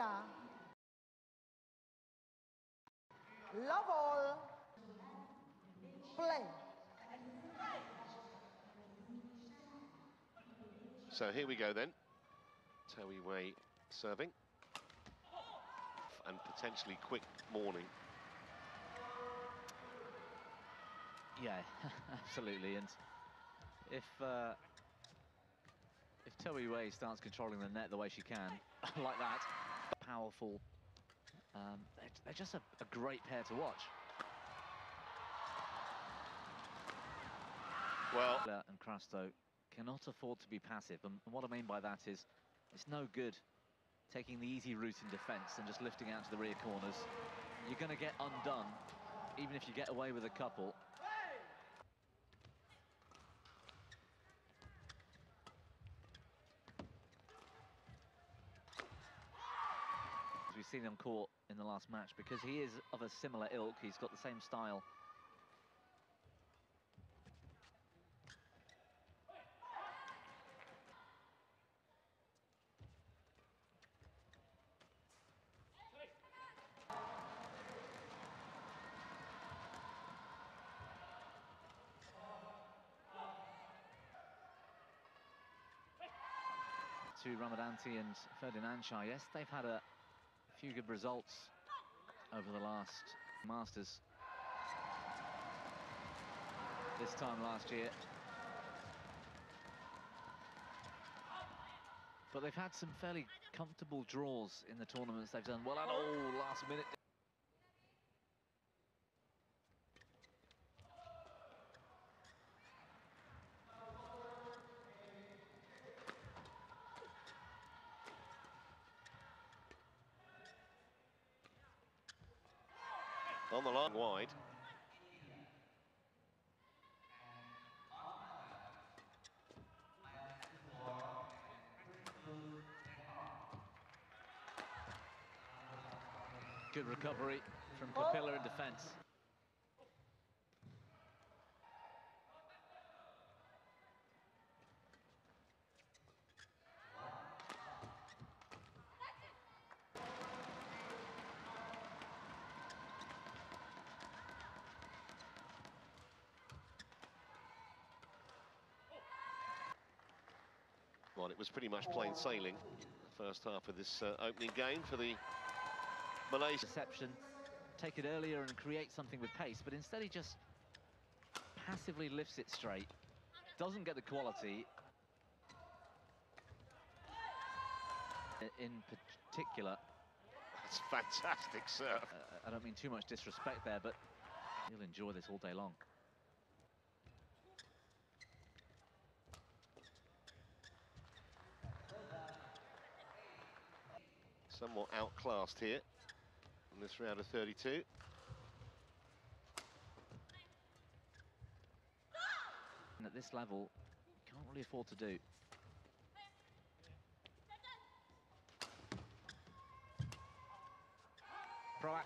Kapila. Love all. Play. So here we go then. Towie Wei serving. And potentially quick morning. Yeah, absolutely. And if Towie Wei starts controlling the net the way she can, like that, powerful, they're just a great pair to watch. Well, And Crasto cannot afford to be passive, and what I mean by that is it's no good taking the easy route in defence and just lifting out to the rear corners. You're going to get undone, even if you get away with a couple. As we've seen on court in the last match, because he is of a similar ilk, he's got the same style. To Ramadanti and Ferdinand Shah, yes, they've had a few good results over the last Masters. This time last year. But they've had some fairly comfortable draws in the tournaments they've done well at all last minute. on the line wide. Good recovery from Kapila in defence. Well, it was pretty much plain sailing the first half of this opening game for the Malaysia. Reception, take it earlier and create something with pace, but instead he just passively lifts it straight, doesn't get the quality. In particular, That's fantastic serve. I don't mean too much disrespect there, but he'll enjoy this all day long. Somewhat outclassed here in this round of 32. And at this level, you can't really afford to do. Proact.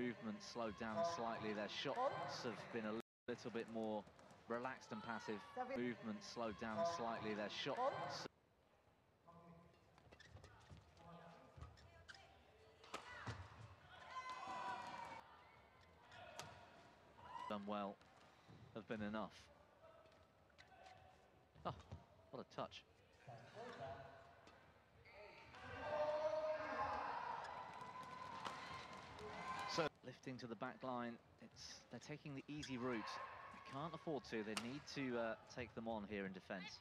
Movement slowed down slightly. Their shots have been a little bit more relaxed and passive. Movement slowed down slightly. Their shots. Done well, have been enough. Oh, what a touch. So lifting to the back line, they're taking the easy route. They can't afford to. They need to take them on here in defence.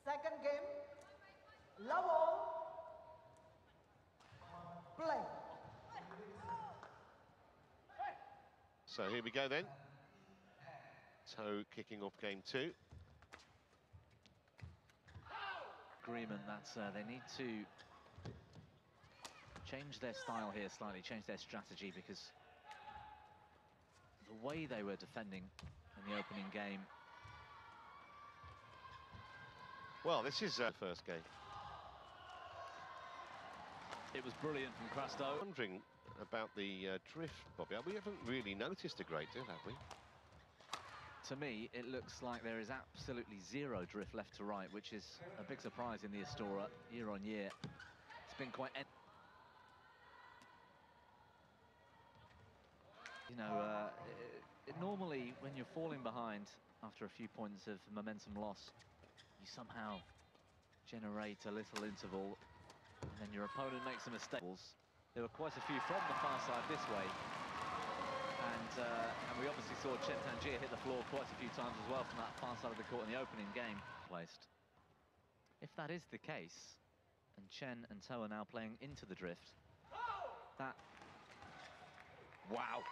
Second game, love all. Play. So here we go then. Toe kicking off game 2. agreement that they need to change their style here slightly, change their strategy, because the way they were defending in the opening game. Well, this is the first game. It was brilliant from Crasto. Wondering about the drift, Bobby. We haven't really noticed a great deal, have we? To me, it looks like there is absolutely zero drift left to right, which is a big surprise in the Astora year on year. It's been quite... You know, normally when you're falling behind after a few points of momentum loss, you somehow generate a little interval, and then your opponent makes a mistake. There were quite a few from the far side this way, and we obviously saw Chen Tang Jie hit the floor quite a few times as well from that far side of the court in the opening game. Placed. If that is the case, and Chen and To are now playing into the drift, that... Wow!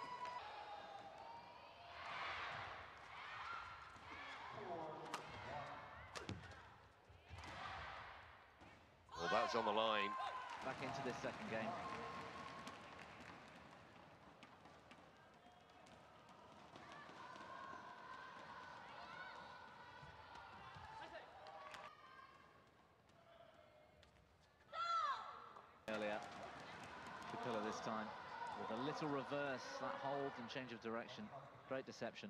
Well, that's on the line. Back into this second game. Earlier, Kapila this time with a little reverse, that hold and change of direction. Great deception.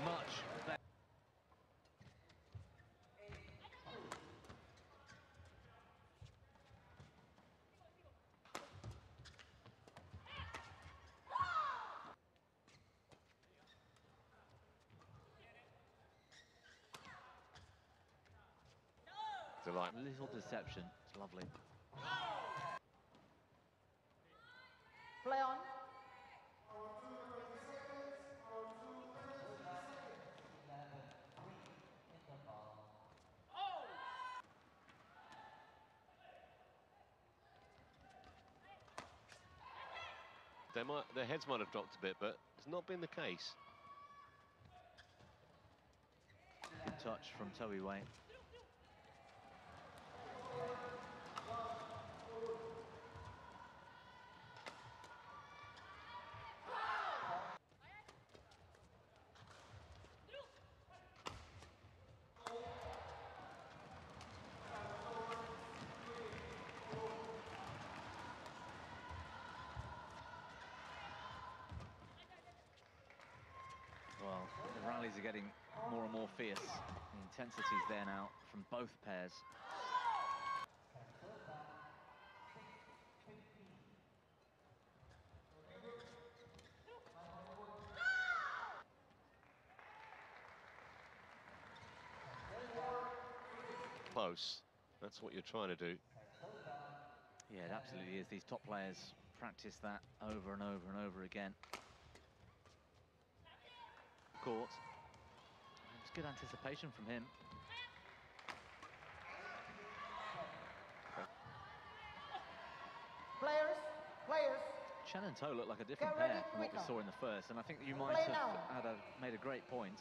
Much better. Delight. Little deception, it's lovely. Play on. Their heads might have dropped a bit, but it's not been the case. Good touch from Toei Wei. Well, the rallies are getting more and more fierce. The intensity's there now from both pairs. Close. That's what you're trying to do. Yeah, it absolutely is. These top players practice that over and over and over again. Court. It's good anticipation from him. Players. Chen and To look like a different Get ready, pair from what we quicker. saw in the first, and I think you might Play have now. made a great point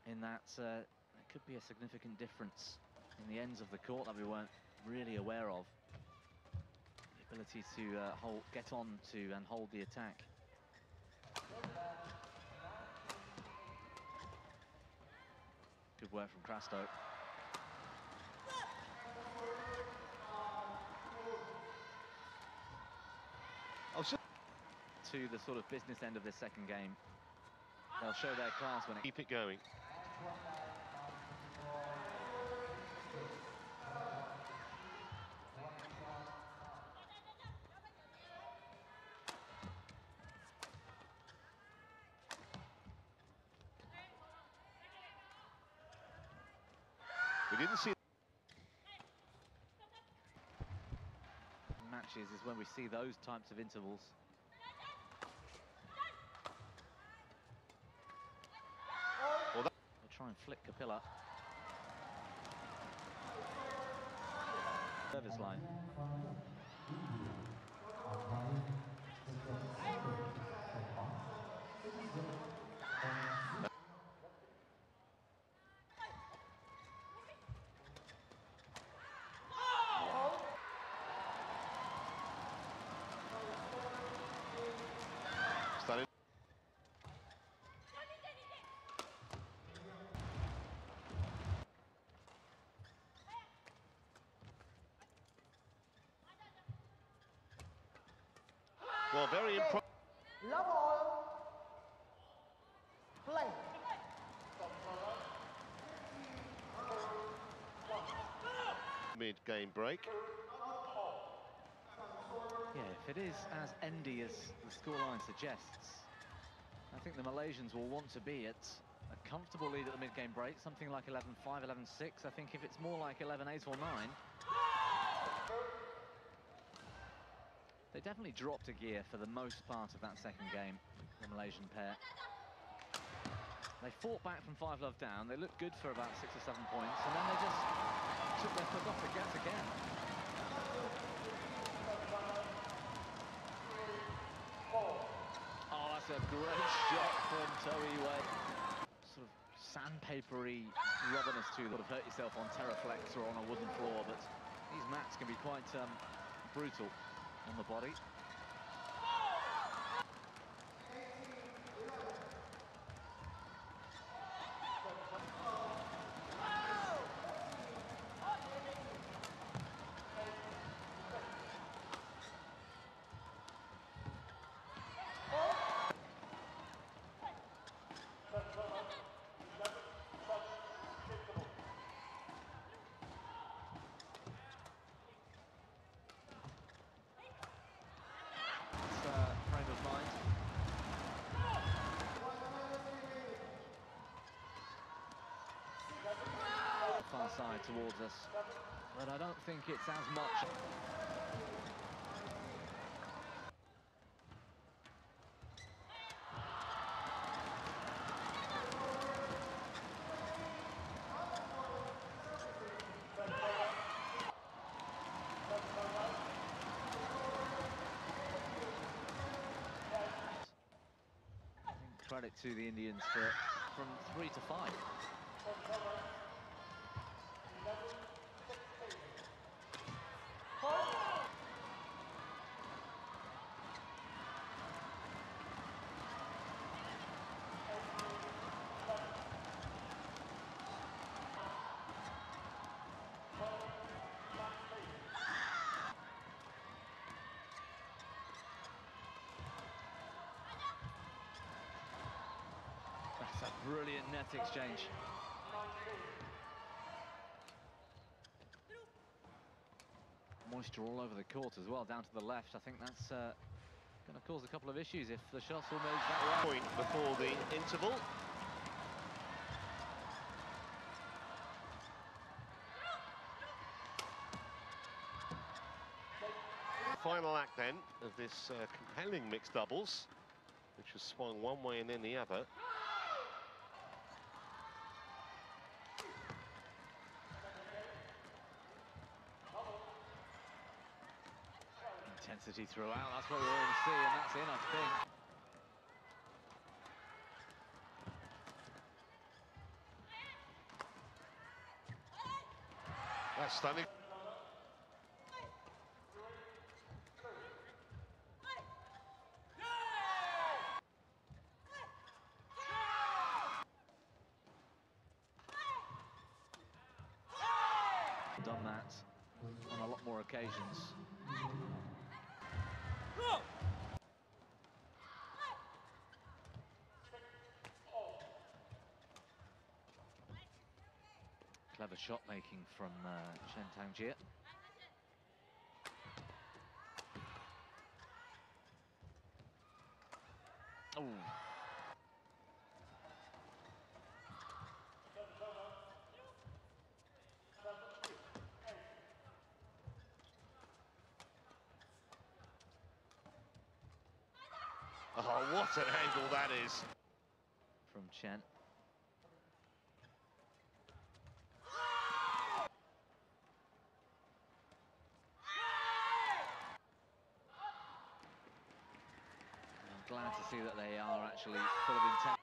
in that there could be a significant difference in the ends of the court that we weren't really aware of. The ability to get on to and hold the attack. Good work from Crasto. To the sort of business end of this second game. They'll show their class when it... Keep it going. We didn't see... matches is when we see those types of intervals. Well, They'll try and flick Kapila. Service line. Starting. Well, very impressive. Love all. Play. Mid-game break. Yeah, if it is as endy as the scoreline suggests, I think the Malaysians will want to be at a comfortable lead at the mid-game break, something like 11-5, 11-6. I think if it's more like 11-8 or 9, they definitely dropped a gear for the most part of that second game, the Malaysian pair. They fought back from 5-love down, they looked good for about 6 or 7 points, and then they just took their foot off the gas again. Oh, that's a great shot from Toei Wei. Sort of sandpapery rubberness to that. Would have hurt yourself on Terraflex or on a wooden floor, but these mats can be quite brutal on the body. Frame of mind. Far side towards us, but I don't think it's as much. Credit to the Indians for from 3 to 5. That's a brilliant net exchange. Moisture all over the court as well, down to the left. I think that's going to cause a couple of issues if the shuttle moves that way. Point before the interval. Final act then of this compelling mixed doubles, which has swung one way and then the other. Intensity throughout, that's what we want to see, and that's in, I think. That's stunning. Done that on a lot more occasions. Clever shot making from Chen Tang Jie. Oh. Oh, what an angle that is. From Chen. glad to see that they are actually full of intent.